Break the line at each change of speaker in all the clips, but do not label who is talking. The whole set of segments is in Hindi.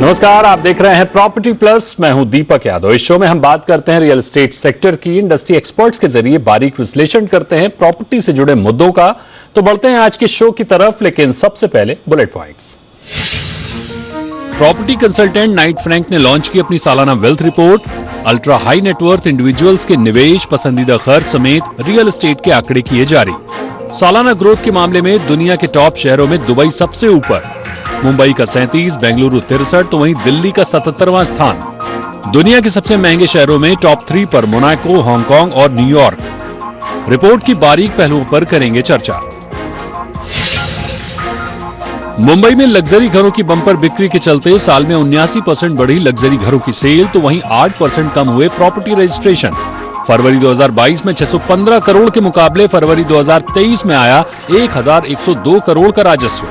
नमस्कार, आप देख रहे हैं प्रॉपर्टी प्लस। मैं हूं दीपक यादव। इस शो में हम बात करते हैं रियल एस्टेट सेक्टर की। इंडस्ट्री एक्सपर्ट्स के जरिए बारीक विश्लेषण करते हैं प्रॉपर्टी से जुड़े मुद्दों का। तो बढ़ते हैं आज के शो की तरफ, लेकिन सबसे पहले bullet points. Property consultant Knight Frank ने लॉन्च की अपनी सालाना wealth report. Ultra high net worth individuals के निवेश, पसंदीदा खर्च समेत रियल एस्टेट के आंकड़े किए जारी। सालाना ग्रोथ के मामले में दुनिया के टॉप शहरों में दुबई सबसे ऊपर, मुंबई का 37, बेंगलुरु 63, तो वहीं दिल्ली का 77वां स्थान। दुनिया के सबसे महंगे शहरों में टॉप 3 पर मोनाको, हांगकांग और न्यूयॉर्क। रिपोर्ट की बारीक पहलुओं पर करेंगे चर्चा। मुंबई में लग्जरी घरों की बंपर बिक्री के चलते साल में 79% बढ़ी लग्जरी घरों की सेल, तो वहीं 8% कम हुए प्रॉपर्टी रजिस्ट्रेशन। फरवरी 2022 में 615 करोड़ के मुकाबले फरवरी 2023 में आया 1102 करोड़ का राजस्व।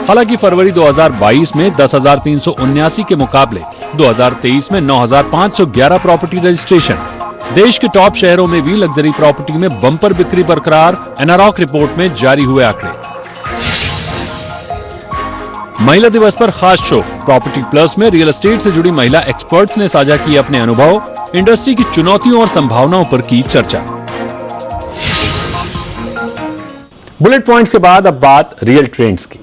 हालांकि फरवरी 2022 में 10,379 के मुकाबले 2023 में 9,511 प्रॉपर्टी रजिस्ट्रेशन। देश के टॉप शहरों में भी लग्जरी प्रॉपर्टी में बंपर बिक्री बरकरार, एनारॉक रिपोर्ट में जारी हुए आंकड़े। महिला दिवस पर खास शो। प्रॉपर्टी प्लस में रियल एस्टेट से जुड़ी महिला एक्सपर्ट्स ने साझा किए अपने अनुभव, इंडस्ट्री की चुनौतियों और संभावनाओं पर की चर्चा। बुलेट पॉइंट्स के बाद अब बात रियल ट्रेंड्स की।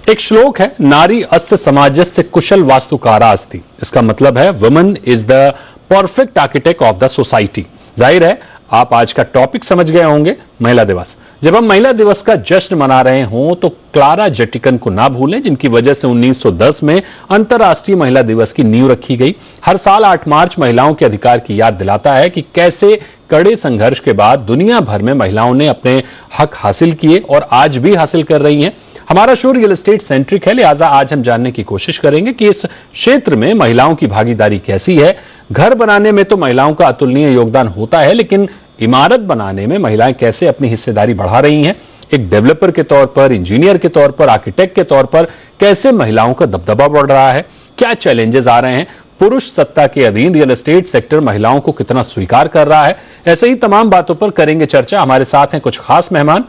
एक श्लोक है, नारी अस्य समाजस्य कुशल वास्तुकारास्ति। इसका मतलब है woman is the perfect architect of the society. जाहिर है आप आज का टॉपिक समझ गए होंगे, महिला दिवस। जब हम महिला दिवस का जश्न मना रहे हों तो क्लारा जेटिकन को ना भूलें, जिनकी वजह से 1910 में अंतर्राष्ट्रीय महिला दिवस की नींव रखी गई। हर साल 8 मार्च महिलाओं के अधिकार की याद दिलाता है कि कैसे कड़े संघर्ष के बाद दुनिया भर में महिलाओं ने अपने हक हासिल किए और आज भी हासिल कर रही हैं। हमारा शो रियल एस्टेट सेंट्रिक है, लिहाजा आज हम जानने की कोशिश करेंगे कि इस क्षेत्र में महिलाओं की भागीदारी कैसी है। घर बनाने में तो महिलाओं का अतुलनीय योगदान होता है, लेकिन इमारत बनाने में महिलाएं कैसे अपनी हिस्सेदारी बढ़ा रही हैं। एक डेवलपर के तौर पर, इंजीनियर के तौर पर, आर्किटेक्ट के तौर पर कैसे महिलाओं का दबदबा बढ़ रहा है, क्या चैलेंजेस आ रहे हैं, पुरुष सत्ता के अधीन रियल एस्टेट सेक्टर महिलाओं को कितना स्वीकार कर रहा है। ऐसे ही तमाम बातों पर करेंगे चर्चा। हमारे साथ हैं कुछ खास मेहमान।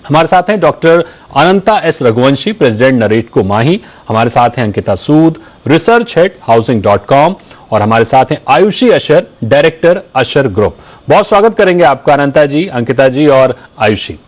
हमारे साथ हैं डॉक्टर अनंता एस रघुवंशी, प्रेसिडेंट नरेटको माही। हमारे साथ हैं अंकिता सूद, रिसर्च हेड हाउसिंग.com, और हमारे साथ हैं आयुषी अशर, डायरेक्टर अशर ग्रुप। बहुत स्वागत करेंगे आपका अनंता जी, अंकिता जी और आयुषी।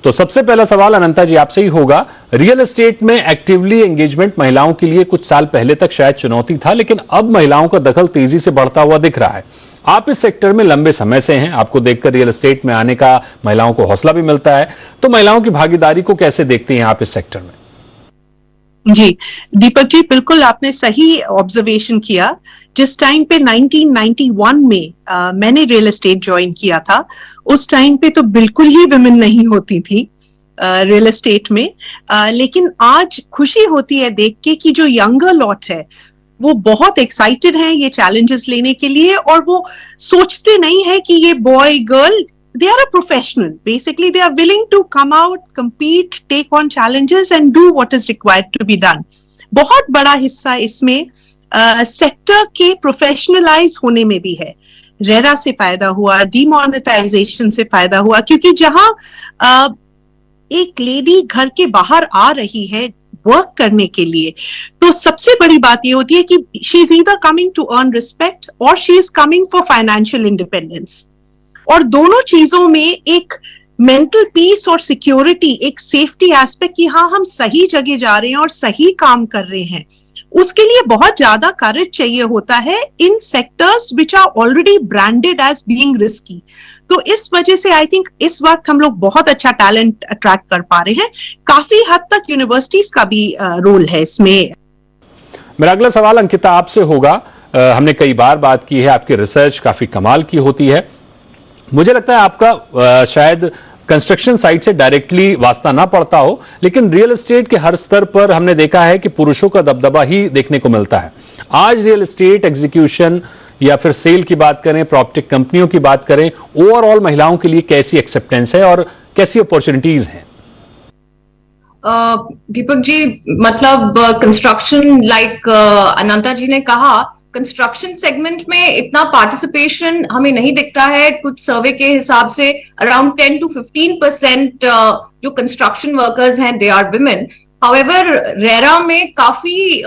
तो सबसे पहला सवाल अनंता जी आपसे ही होगा। रियल एस्टेट में एक्टिवली एंगेजमेंट महिलाओं के लिए कुछ साल पहले तक शायद चुनौती था, लेकिन अब महिलाओं का दखल तेजी से बढ़ता हुआ दिख रहा है। आप इस सेक्टर में लंबे समय से हैं, आपको देखकर रियल एस्टेट में आने का महिलाओं को हौसला भी मिलता है। तो महिलाओं की भागीदारी को कैसे देखते हैं आप इस सेक्टर में?
जी दीपक जी, बिल्कुल आपने सही ऑब्जर्वेशन किया। जिस टाइम पे 1991 में मैंने रियल एस्टेट ज्वाइन किया था, उस टाइम पे तो बिल्कुल ही विमेन नहीं होती थी रियल एस्टेट में। लेकिन आज खुशी होती है देख के कि जो यंगर लॉट है वो बहुत एक्साइटेड हैं ये चैलेंजेस लेने के लिए, और वो सोचते नहीं है कि ये boy girl, they are a professional. Basically, they are willing to come out, compete, take on challenges and do what is required to be done. बहुत बड़ा हिस्सा इसमें सेक्टर के प्रोफेशनलाइज होने में भी है। रेरा से फायदा हुआ, डिमोनेटाइजेशन से फायदा हुआ, क्योंकि जहां एक लेडी घर के बाहर आ रही है वर्क करने के लिए, तो सबसे बड़ी बात ये होती है कि she is either coming to earn respect और she is coming for financial independence. और दोनों चीजों में एक मेंटल पीस और सिक्योरिटी, एक सेफ्टी एस्पेक्ट कि हाँ हम सही जगह जा रहे हैं और सही काम कर रहे हैं, उसके लिए बहुत ज्यादा करेज चाहिए होता है in sectors which are already branded as being risky. तो इस वजह से आई थिंक इस वक्त हम लोग बहुत अच्छा टैलेंट अट्रैक्ट कर पा रहे हैं। काफी हद तक यूनिवर्सिटीज का भी रोल है इसमें।
मेरा अगला सवाल अंकिता आपसे होगा। हमने कई बार बात की है, आपकी रिसर्च काफी कमाल की होती है। मुझे लगता है आपका शायद कंस्ट्रक्शन साइट से डायरेक्टली वास्ता ना पड़ता हो, लेकिन रियल एस्टेट के हर स्तर पर हमने देखा है कि पुरुषों का दबदबा ही देखने को मिलता है। आज रियल एस्टेट एग्जीक्यूशन या फिर सेल की बात करें, प्रॉपर्टी कंपनियों की बात करें, ओवरऑल महिलाओं के लिए कैसी एक्सेप्टेंस है और कैसी अपॉर्चुनिटीज हैं?
दीपक जी, मतलब कंस्ट्रक्शन लाइक अनंता जी ने कहा, कंस्ट्रक्शन सेगमेंट में इतना पार्टिसिपेशन हमें नहीं दिखता है। कुछ सर्वे के हिसाब से अराउंड 10 to 15% जो कंस्ट्रक्शन वर्कर्स हैं they are women. However RERA में काफी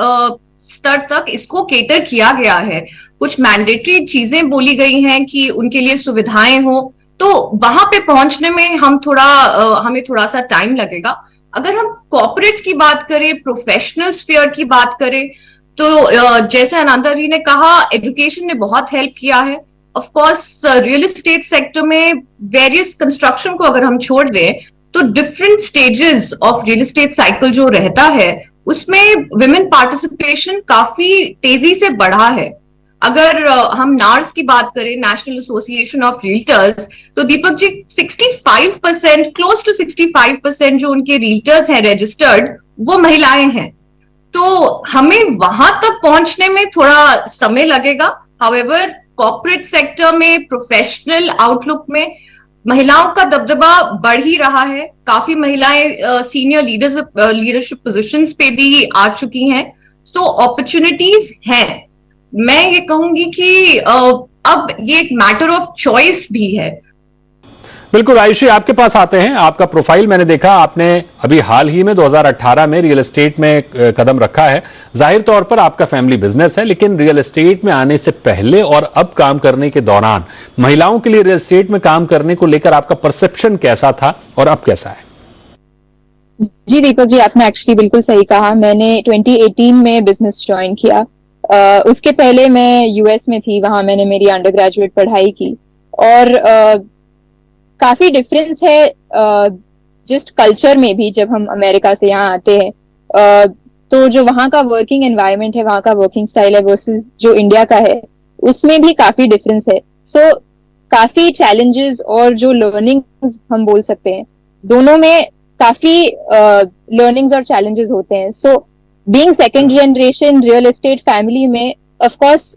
स्तर तक इसको केटर किया गया है, कुछ मैंडेटरी चीजें बोली गई हैं कि उनके लिए सुविधाएं हो, तो वहां पे पहुंचने में हमें थोड़ा सा टाइम लगेगा। अगर हम कॉर्पोरेट की बात करें, प्रोफेशनल स्फीयर की बात करें, तो जैसे अनंता जी ने कहा, एजुकेशन ने बहुत हेल्प किया है। Of course real estate sector में वेरियस कंस्ट्रक्शन को अगर हम छोड़ दें तो different stages of real estate cycle जो रहता है उसमें विमेन पार्टिसिपेशन काफी तेजी से बढ़ा है। अगर हम नार्स की बात करें, नेशनल एसोसिएशन ऑफ रियल्टर्स, तो दीपक जी 65%, क्लोज टू 65% जो उनके रियल्टर्स हैं रजिस्टर्ड, वो महिलाएं हैं। तो हमें वहां तक पहुंचने में थोड़ा समय लगेगा। हाउएवर कॉर्पोरेट सेक्टर में, प्रोफेशनल आउटलुक में महिलाओं का दबदबा बढ़ ही रहा है। काफी महिलाएं सीनियर लीडरशिप पोजीशंस पे भी आ चुकी हैं, तो अपॉर्चुनिटीज हैं। मैं ये कहूंगी कि अब ये एक मैटर ऑफ चॉइस भी है।
बिल्कुल आयुषी, आपके पास आते हैं। आपका प्रोफाइल मैंने देखा, आपने अभी हाल ही में 2018 में रियल एस्टेट में कदम रखा है। जाहिर तौर पर आपका फैमिली बिजनेस है, लेकिन रियल एस्टेट में आने से पहले और अब काम करने के दौरान महिलाओं के लिए रियल एस्टेट में काम करने को लेकर आपका परसेप्शन कैसा था और अब कैसा है?
जी दीपक जी, आपने एक्चुअली बिल्कुल सही कहा। मैंने 2018 में बिजनेस ज्वाइन किया। उसके पहले मैं यूएस में थी, वहां मैंने मेरी अंडर ग्रेजुएट पढ़ाई की। और काफी डिफरेंस है जस्ट कल्चर में भी। जब हम अमेरिका से यहाँ आते हैं तो जो वहाँ का वर्किंग एनवायरनमेंट है, वहाँ का वर्किंग स्टाइल है वर्सेस जो इंडिया का है, उसमें भी काफी डिफरेंस है। सो काफी चैलेंजेस और जो लर्निंग्स हम बोल सकते हैं, दोनों में काफी लर्निंग्स और चैलेंजेस होते हैं। So being second generation real estate family में ऑफ कोर्स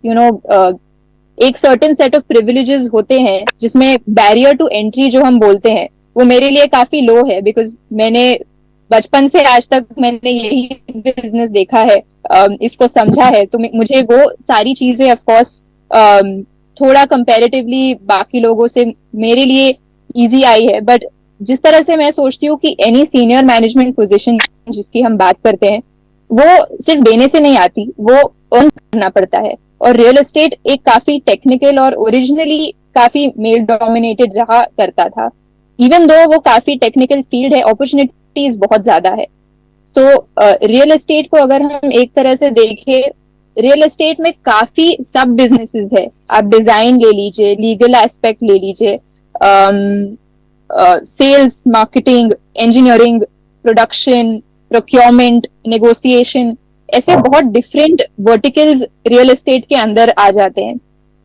एक सर्टेन सेट ऑफ प्रिविलेजेस होते हैं, जिसमें बैरियर टू एंट्री जो हम बोलते हैं वो मेरे लिए काफी लो है। बिकॉज मैंने बचपन से आज तक मैंने यही बिजनेस देखा है, इसको समझा है, तो मुझे वो सारी चीजें ऑफ कोर्स थोड़ा कंपैरेटिवली बाकी लोगों से मेरे लिए इजी आई है। बट जिस तरह से मैं सोचती हूँ कि एनी सीनियर मैनेजमेंट पोजीशन जिसकी हम बात करते हैं, वो सिर्फ देने से नहीं आती, वो अर्न करना पड़ता है। और रियल एस्टेट एक काफी टेक्निकल और ओरिजिनली काफी मेल डोमिनेटेड रहा करता था। इवन दो वो काफी टेक्निकल फील्ड है, अपॉर्चुनिटीज बहुत ज्यादा है। तो रियल एस्टेट को अगर हम एक तरह से देखें, रियल एस्टेट में काफी सब बिजनेसेस है। आप डिजाइन ले लीजिए, लीगल एस्पेक्ट ले लीजिए, sales, marketing, engineering, production, procurement, negotiation, ऐसे बहुत डिफरेंट वर्टिकल्स रियल एस्टेट के अंदर आ जाते हैं,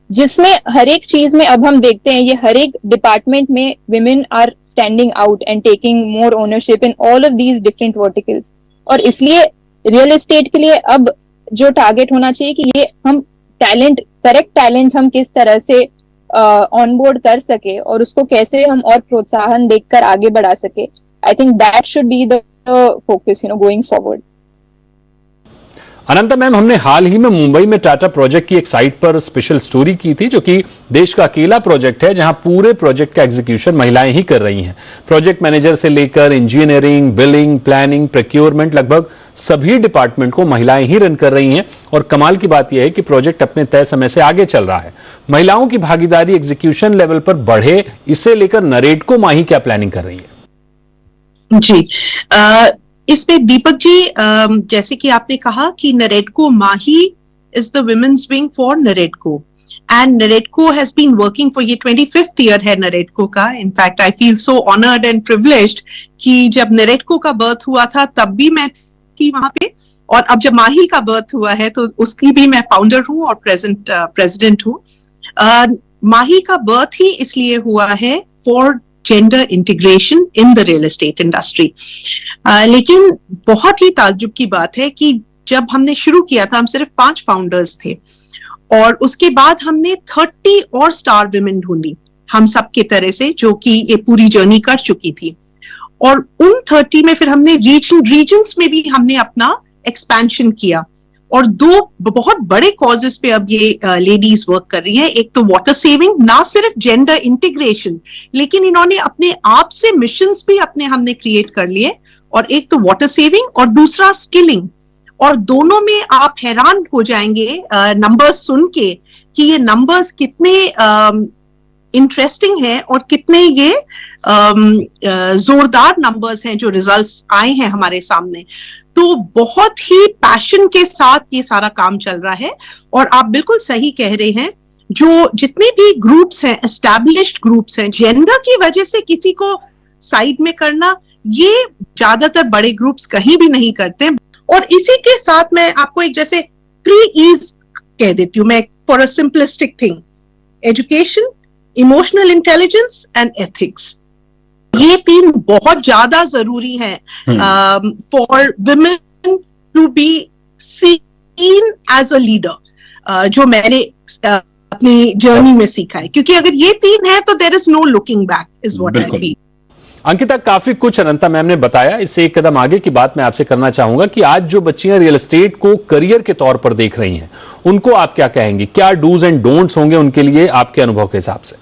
जिसमें हर एक चीज में अब हम देखते हैं ये हर एक डिपार्टमेंट में women are standing out and taking more ownership in all of these different verticals. और इसलिए रियल एस्टेट के लिए अब जो टारगेट होना चाहिए कि ये हम टैलेंट, करेक्ट टैलेंट हम किस तरह से ऑनबोर्ड कर सके और उसको कैसे हम और प्रोत्साहन देकर आगे बढ़ा सके। I think that should be the focus going forward.
Ananta ma'am, हमने हाल ही में मुंबई में टाटा प्रोजेक्ट की एक साइट पर स्पेशल स्टोरी की थी, जो कि देश का अकेला प्रोजेक्ट है जहां पूरे प्रोजेक्ट का एग्जीक्यूशन महिलाएं ही कर रही हैं। प्रोजेक्ट मैनेजर से लेकर इंजीनियरिंग, बिलिंग, प्लानिंग, प्रोक्योरमेंट, लगभग सभी डिपार्टमेंट को महिलाएं ही रन कर रही हैं। और कमाल की बात यह है कि प्रोजेक्ट अपने तय समय से आगे चल रहा है। महिलाओं की भागीदारी एग्जीक्यूशन लेवल पर बढ़े, इसे लेकर नरेडको माही क्या प्लानिंग कर रही है?
जी, इसमें दीपक जी, जैसे कि आपने कहा कि NAREDCO Mahi is the women's wing for NAREDCO, and NAREDCO has been working for, ये 25th ईयर है नरेडको का। In fact I feel so honoured and privileged कि जब नरेडको का बर्थ हुआ था तब भी मैं थी वहां पे, और अब जब माही का बर्थ हुआ है तो उसकी भी मैं फाउंडर हूँ और प्रेसिडेंट हूँ। माही का बर्थ ही इसलिए हुआ है for gender integration in the real estate industry. लेकिन बहुत ही ताज्जुब की बात है कि जब हमने शुरू किया था, हम सिर्फ 5 फाउंडर्स थे, और उसके बाद हमने 30 और स्टार विमेन ढूंढी हम सब की तरह से, जो कि ये पूरी जर्नी कर चुकी थी। और उन 30 में फिर हमने रीजन्स में भी हमने अपना एक्सपेंशन किया, और 2 बहुत बड़े कॉजेस पे अब ये लेडीज वर्क कर रही हैं। एक तो वाटर सेविंग, ना सिर्फ जेंडर इंटीग्रेशन, लेकिन इन्होंने अपने आप से मिशंस भी हमने क्रिएट कर लिए, और एक तो वाटर सेविंग और दूसरा स्किलिंग, और दोनों में आप हैरान हो जाएंगे नंबर्स सुन के कि ये नंबर्स कितने इंटरेस्टिंग हैं और कितने ये जोरदार नंबर्स हैं जो रिजल्ट्स आए हैं हमारे सामने। तो बहुत ही पैशन के साथ ये सारा काम चल रहा है। और आप बिल्कुल सही कह रहे हैं, जो जितने भी ग्रुप्स हैं, एस्टैब्लिश्ड ग्रुप्स हैं, जेंडर की वजह से किसी को साइड में करना, ये ज्यादातर बड़े ग्रुप्स कहीं भी नहीं करते। और इसी के साथ मैं आपको एक जैसे 3 E's कह देती हूँ मैं, for a simplistic thing: education, emotional intelligence and ethics. ये 3 बहुत ज्यादा जरूरी है for women to be seen as a leader, जो मैंने अपनी जर्नी में सीखा है। क्योंकि अगर ये 3 है तो there is no looking back, is what I feel.
Ankita, काफी कुछ अनंता मैम ने बताया। इससे एक कदम आगे की बात मैं आपसे करना चाहूंगा कि आज जो बच्चियां रियल एस्टेट को करियर के तौर पर देख रही हैं, उनको आप क्या कहेंगे? क्या डूज एंड डोंट्स होंगे उनके लिए आपके अनुभव के हिसाब से?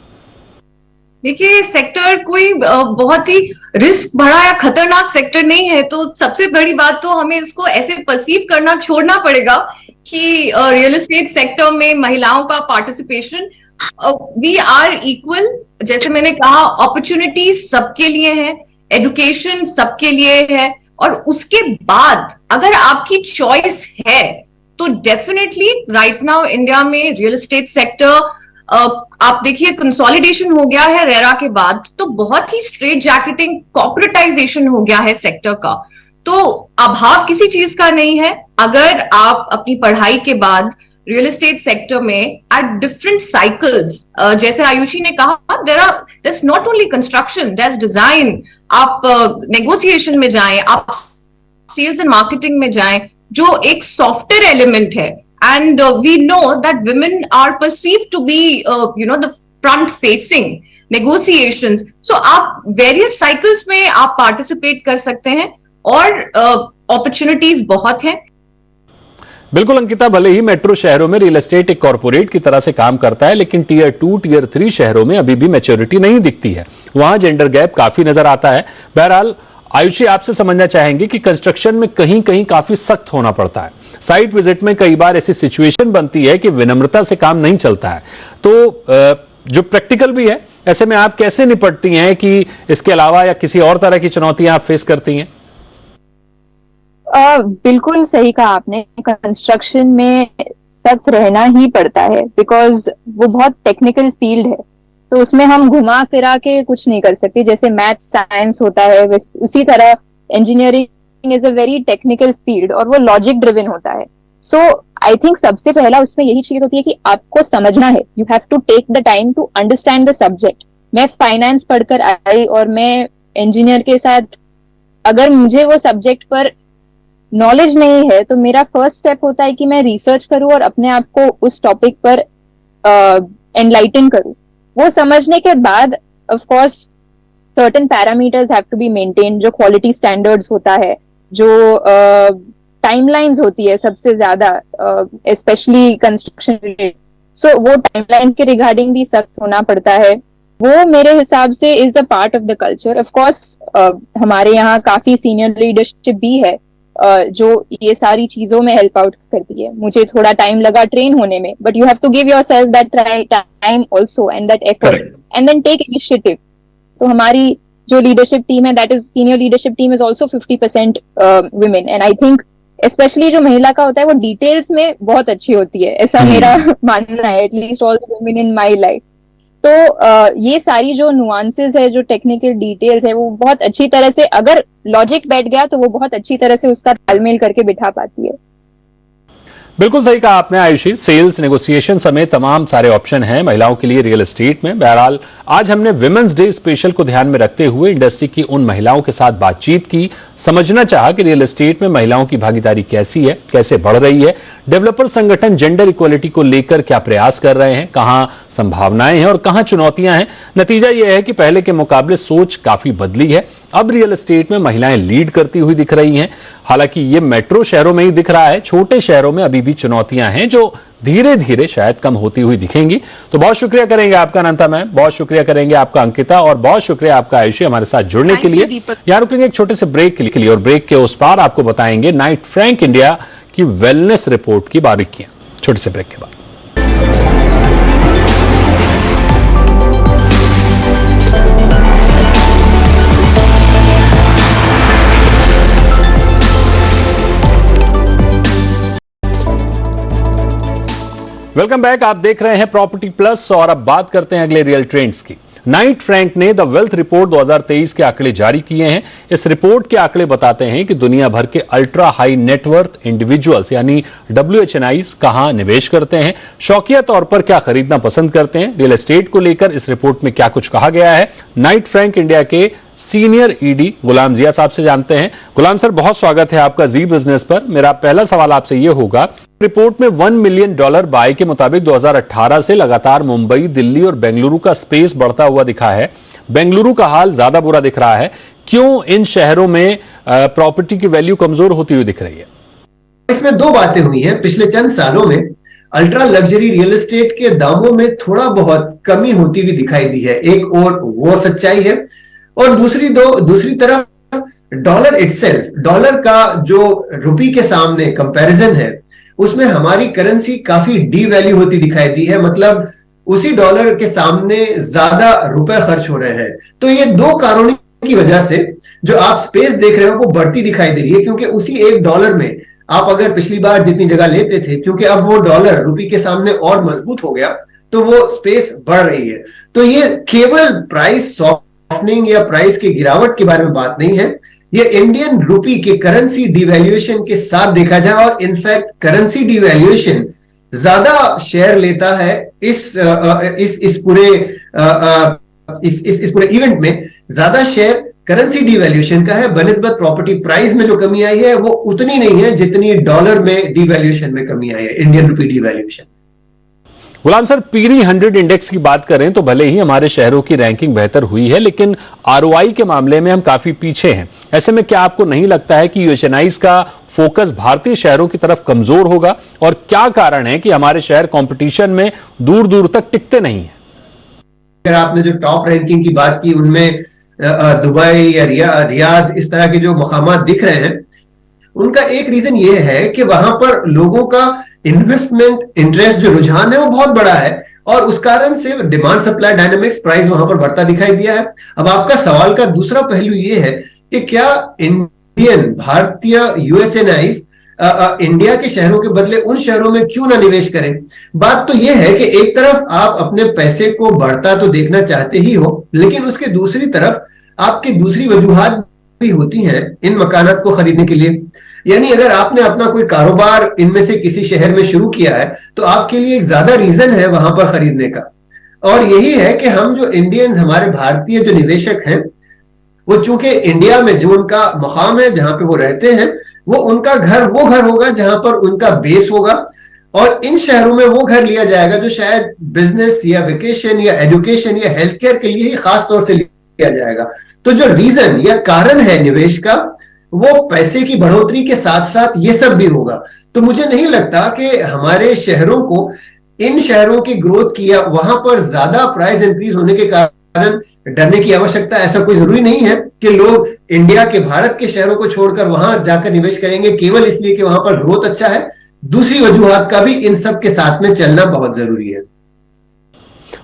देखिए, सेक्टर कोई बहुत ही रिस्क भरा या खतरनाक सेक्टर नहीं है। तो सबसे बड़ी बात तो हमें इसको ऐसे परसीव करना छोड़ना पड़ेगा कि रियल एस्टेट सेक्टर में महिलाओं का पार्टिसिपेशन, वी आर इक्वल। जैसे मैंने कहा, अपॉर्चुनिटी सबके लिए है, एजुकेशन सबके लिए है, और उसके बाद अगर आपकी चॉइस है तो डेफिनेटली राइट नाउ इंडिया में रियल एस्टेट सेक्टर, आप देखिए कंसोलिडेशन हो गया है रेरा के बाद, तो बहुत ही स्ट्रेट जैकेटिंग, कॉर्पोरेटाइजेशन हो गया है सेक्टर का। तो अभाव किसी चीज का नहीं है। अगर आप अपनी पढ़ाई के बाद रियल एस्टेट सेक्टर में एट डिफरेंट साइकिल्स, जैसे आयुषी ने कहा, there's not only construction, there's design, आप नेगोशिएशन में जाएं, आप सेल्स एंड मार्केटिंग में जाएं, जो एक सॉफ्टवेयर एलिमेंट है। And we know that women are perceived to be, the front-facing negotiations. So आप various cycles में आप participate कर सकते हैं, और opportunities बहुत हैं।
बिल्कुल अंकिता, भले ही मेट्रो शहरों में रियल एस्टेट एक कॉर्पोरेट की तरह से काम करता है, लेकिन टियर 2, टियर 3 शहरों में अभी भी मैच्योरिटी नहीं दिखती है। वहां जेंडर गैप काफी नजर आता है। बहरहाल आयुषी, आपसे समझना चाहेंगे कि कंस्ट्रक्शन में कहीं कहीं काफी सख्त होना पड़ता है। साइट विजिट में कई बार ऐसी सिचुएशन बनती है कि विनम्रता से काम नहीं चलता है। तो जो प्रैक्टिकल भी है, ऐसे में आप कैसे निपटती हैं कि इसके अलावा या किसी और तरह की चुनौतियां आप फेस करती हैं?
बिल्कुल सही कहा आपने। कंस्ट्रक्शन में सख्त रहना ही पड़ता है, बिकॉज वो बहुत टेक्निकल फील्ड है। तो उसमें हम घुमा फिरा के कुछ नहीं कर सकते। जैसे मैथ साइंस होता है, उसी तरह engineering is a very technical field, और वो लॉजिक ड्रिवन होता है। सो आई थिंक सबसे पहला उसमें यही चीज होती है कि आपको समझना है। You have to take the time to understand the subject. मैं फाइनेंस पढ़कर आई और मैं इंजीनियर के साथ, अगर मुझे वो सब्जेक्ट पर नॉलेज नहीं है, तो मेरा फर्स्ट स्टेप होता है कि मैं रिसर्च करूं और अपने आप को उस टॉपिक पर एनलाइटन करूं। वो समझने के बाद of course certain parameters have to be maintain, जो क्वालिटी स्टैंडर्ड्स होता है, जो टाइमलाइंस होती है सबसे ज्यादा, स्पेशली कंस्ट्रक्शन रिलेटेड। सो वो टाइमलाइन के रिगार्डिंग भी सख्त होना पड़ता है। वो मेरे हिसाब से is a part of the culture. Of course हमारे यहाँ काफी सीनियर लीडरशिप भी है जो ये सारी चीजों में हेल्प आउट करती है। मुझे थोड़ा टाइम लगा ट्रेन होने में, but you have to give yourself that time also and that effort and then take initiative. तो हमारी जो लीडरशिप टीम है, that is senior leadership team, is also 50% women. And I think specially जो महिला का होता है वो डिटेल्स में बहुत अच्छी होती है, ऐसा मेरा मानना है, at least all the women in my life. तो ये सारी जो नुआंसेस है, जो टेक्निकल डिटेल्स है, वो बहुत अच्छी तरह से, अगर लॉजिक बैठ गया तो वो बहुत अच्छी तरह से उसका तालमेल करके बिठा पाती है।
बिल्कुल सही कहा आपने आयुषी। सेल्स, नेगोशिएशन समेत तमाम सारे ऑप्शन हैं महिलाओं के लिए रियल एस्टेट में। बहरहाल आज हमने विमेंस डे स्पेशल को ध्यान में रखते हुए इंडस्ट्री की उन महिलाओं के साथ बातचीत की, समझना चाहा कि रियल एस्टेट में महिलाओं की भागीदारी कैसी है, कैसे बढ़ रही है, डेवलपर संगठन जेंडर इक्वलिटी को लेकर क्या प्रयास कर रहे हैं, कहां संभावनाएं हैं और कहां चुनौतियां हैं? नतीजा यह है कि पहले के मुकाबले सोच काफी बदली है। अब रियल एस्टेट में महिलाएं लीड करती हुई दिख रही हैं। हालांकि ये मेट्रो शहरों में ही दिख रहा है, छोटे शहरों में अभी भी चुनौतियां हैं जो धीरे धीरे शायद कम होती हुई दिखेंगी। तो बहुत शुक्रिया करेंगे आपका अनंता मैम, बहुत शुक्रिया करेंगे आपका अंकिता, और बहुत शुक्रिया आपका आयुषी हमारे साथ जुड़ने के लिए। यहाँ रुकेंगे एक छोटे से ब्रेक के लिए, और ब्रेक के उस पार आपको बताएंगे नाइट फ्रैंक इंडिया की वेलनेस रिपोर्ट की बारीकियां। छोटे से ब्रेक के बाद वेलकम बैक। आप देख रहे हैं प्रॉपर्टी प्लस, और अब बात करते हैं अगले रियल ट्रेंड्स की। नाइट फ्रैंक ने द वेल्थ रिपोर्ट 2023 के आंकड़े जारी किए हैं। इस रिपोर्ट के आंकड़े बताते हैं कि दुनिया भर के अल्ट्रा हाई नेटवर्थ इंडिविजुअल्स यानी WHNIs कहां निवेश करते हैं, शौकिया तौर पर क्या खरीदना पसंद करते हैं। रियल एस्टेट को लेकर इस रिपोर्ट में क्या कुछ कहा गया है, नाइट फ्रैंक इंडिया के सीनियर ED गुलाम जिया साहब से जानते हैं। गुलाम सर, बहुत स्वागत है आपका जी बिजनेस पर। मेरा पहला सवाल आपसे यह होगा, रिपोर्ट में $1 मिलियन बाय के मुताबिक 2018 से लगातार मुंबई, दिल्ली और बेंगलुरु का स्पेस बढ़ता हुआ दिखा है। बेंगलुरु का हाल ज्यादा बुरा दिख रहा है। क्यों इन शहरों में प्रॉपर्टी की वैल्यू कमजोर होती हुई दिख रही है?
इसमें दो बातें हुई हैं। पिछले चंद सालों में अल्ट्रा लग्जरी रियल एस्टेट के दामों में थोड़ा बहुत कमी होती हुई दिखाई दी है। एक और वो सच्चाई है, और दूसरी तरफ डॉलर इटसेल्फ, डॉलर का जो रुपी के सामने कंपैरिजन है, उसमें हमारी करेंसी काफी डीवैल्यू होती दिखाई दी है। मतलब उसी डॉलर के सामने ज्यादा रुपए खर्च हो रहे हैं। तो ये दो कारणों की वजह से जो आप स्पेस देख रहे हो वो बढ़ती दिखाई दे रही है, क्योंकि उसी $1 में आप अगर पिछली बार जितनी जगह लेते थे, क्योंकि अब वो डॉलर रुपी के सामने और मजबूत हो गया, तो वो स्पेस बढ़ रही है। तो ये केवल प्राइस सॉफ्टनिंग या प्राइस की गिरावट के बारे में बात नहीं है, ये इंडियन रुपी के करेंसी डिवैल्यूएशन के साथ देखा जाए, और इनफैक्ट करेंसी डिवैल्यूएशन ज्यादा शेयर लेता है इस पूरे इवेंट में। ज्यादा शेयर करेंसी डिवैल्यूएशन का है, बनिस्बत प्रॉपर्टी प्राइस में जो कमी आई है वो उतनी नहीं है जितनी डॉलर में डिवैल्यूएशन में कमी आई है, इंडियन रुपी डिवैल्यूएशन।
गुलाम सर, पीरी 100 इंडेक्स की बात करें तो भले ही हमारे शहरों की रैंकिंग बेहतर हुई है, लेकिन ROI के मामले में हम काफी पीछे हैं। ऐसे में क्या आपको नहीं लगता है कि UHNIs का फोकस भारतीय शहरों की तरफ कमजोर होगा, और क्या कारण है कि हमारे शहर कंपटीशन में दूर दूर तक टिकते नहीं हैं?
अगर आपने जो टॉप रैंकिंग की बात की, उनमें दुबई या रियाद इस तरह के जो मकामात दिख रहे हैं, उनका एक रीजन ये है कि वहां पर लोगों का इन्वेस्टमेंट इंटरेस्ट जो रुझान है वो बहुत बड़ा है, और उस कारण से डिमांड सप्लाई डायनामिक्स, प्राइस वहां पर बढ़ता दिखाई दिया है। अब आपका सवाल का दूसरा पहलू ये है कि क्या भारतीय UHNIs इंडिया के शहरों के बदले उन शहरों में क्यों ना निवेश करें। बात तो यह है कि एक तरफ आप अपने पैसे को बढ़ता तो देखना चाहते ही हो, लेकिन उसके दूसरी तरफ आपकी दूसरी वजूहात भी होती हैं इन मकानात को खरीदने के लिए। यानी अगर आपने अपना कोई कारोबार इनमें से किसी शहर में शुरू किया है, तो आपके लिए एक ज्यादा रीजन है वहां पर खरीदने का, और यही है कि हम जो इंडियन, हमारे भारतीय जो निवेशक हैं, वो चूंकि इंडिया में जो उनका मुकाम है, जहां पे वो रहते हैं, वो उनका घर वो घर होगा जहां पर उनका बेस होगा, और इन शहरों में वो घर लिया जाएगा जो शायद बिजनेस या वेकेशन या एजुकेशन या हेल्थ केयर के लिए ही खास तौर से लिया जाएगा। तो जो रीजन या कारण है निवेश का, वो पैसे की बढ़ोतरी के साथ साथ ये सब भी होगा। तो मुझे नहीं लगता कि हमारे शहरों को, इन शहरों की ग्रोथ की या वहां पर ज्यादा प्राइस इंक्रीज होने के कारण डरने की आवश्यकता। ऐसा कोई जरूरी नहीं है कि लोग इंडिया के, भारत के शहरों को छोड़कर वहां जाकर निवेश करेंगे केवल इसलिए कि वहां पर ग्रोथ अच्छा है। दूसरी वजूहात का भी इन सब के साथ में चलना बहुत जरूरी है।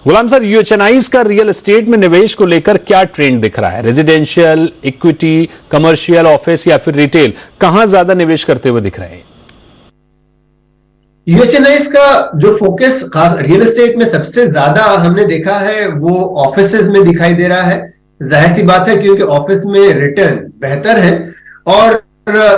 गुलाम सर, UHNIs का रियल एस्टेट में निवेश को लेकर क्या ट्रेंड दिख रहा है? रेजिडेंशियल, इक्विटी, कमर्शियल, ऑफिस या फिर रिटेल, कहां ज्यादा निवेश करते हुए दिख रहे हैं?
UHNIs का जो फोकस खास रियल एस्टेट में सबसे ज्यादा हमने देखा है वो ऑफिसेज में दिखाई दे रहा है। जाहिर सी बात है, क्योंकि ऑफिस में रिटर्न बेहतर है, और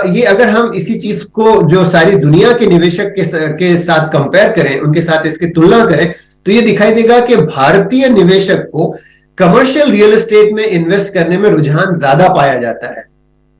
ये अगर हम इसी चीज को जो सारी दुनिया के निवेशक के साथ कंपेयर करें, उनके साथ इसकी तुलना करें, तो ये दिखाई देगा कि भारतीय निवेशक को कमर्शियल रियल एस्टेट में इन्वेस्ट करने में रुझान ज्यादा पाया जाता है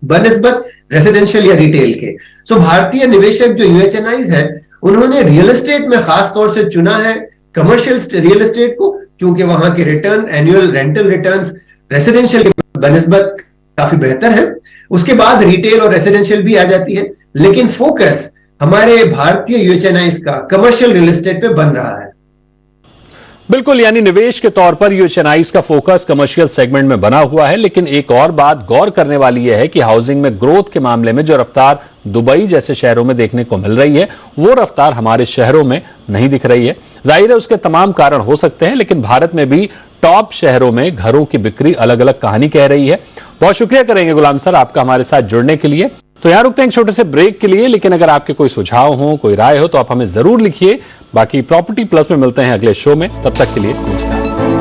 बनिस्बत रेजिडेंशियल या रिटेल के। सो भारतीय निवेशक जो UHNIs हैं, उन्होंने रियल एस्टेट में खास तौर से चुना है कमर्शियल रियल एस्टेट को, क्योंकि वहां के return, annual rental returns residential की बनिस्बत काफी बेहतर है। उसके बाद रिटेल और रेसिडेंशियल भी आ जाती है, लेकिन फोकस हमारे भारतीय यूएचएनआईज का कमर्शियल रियल एस्टेट पे बन रहा है।
बिल्कुल, यानी निवेश के तौर पर यूएचएनआईज का फोकस कमर्शियल सेगमेंट में बना हुआ है। लेकिन एक और बात गौर करने वाली यह है कि हाउसिंग में ग्रोथ के मामले में जो रफ्तार दुबई जैसे शहरों में देखने को मिल रही है, वो रफ्तार हमारे शहरों में नहीं दिख रही है। जाहिर है उसके तमाम कारण हो सकते हैं, लेकिन भारत में भी टॉप शहरों में घरों की बिक्री अलग अलग कहानी कह रही है। बहुत शुक्रिया करेंगे गुलाम सर आपका हमारे साथ जुड़ने के लिए। तो यहां रुकते हैं एक छोटे से ब्रेक के लिए, लेकिन अगर आपके कोई सुझाव हो, कोई राय हो तो आप हमें जरूर लिखिए। बाकी प्रॉपर्टी प्लस में मिलते हैं अगले शो में, तब तक के लिए नमस्कार।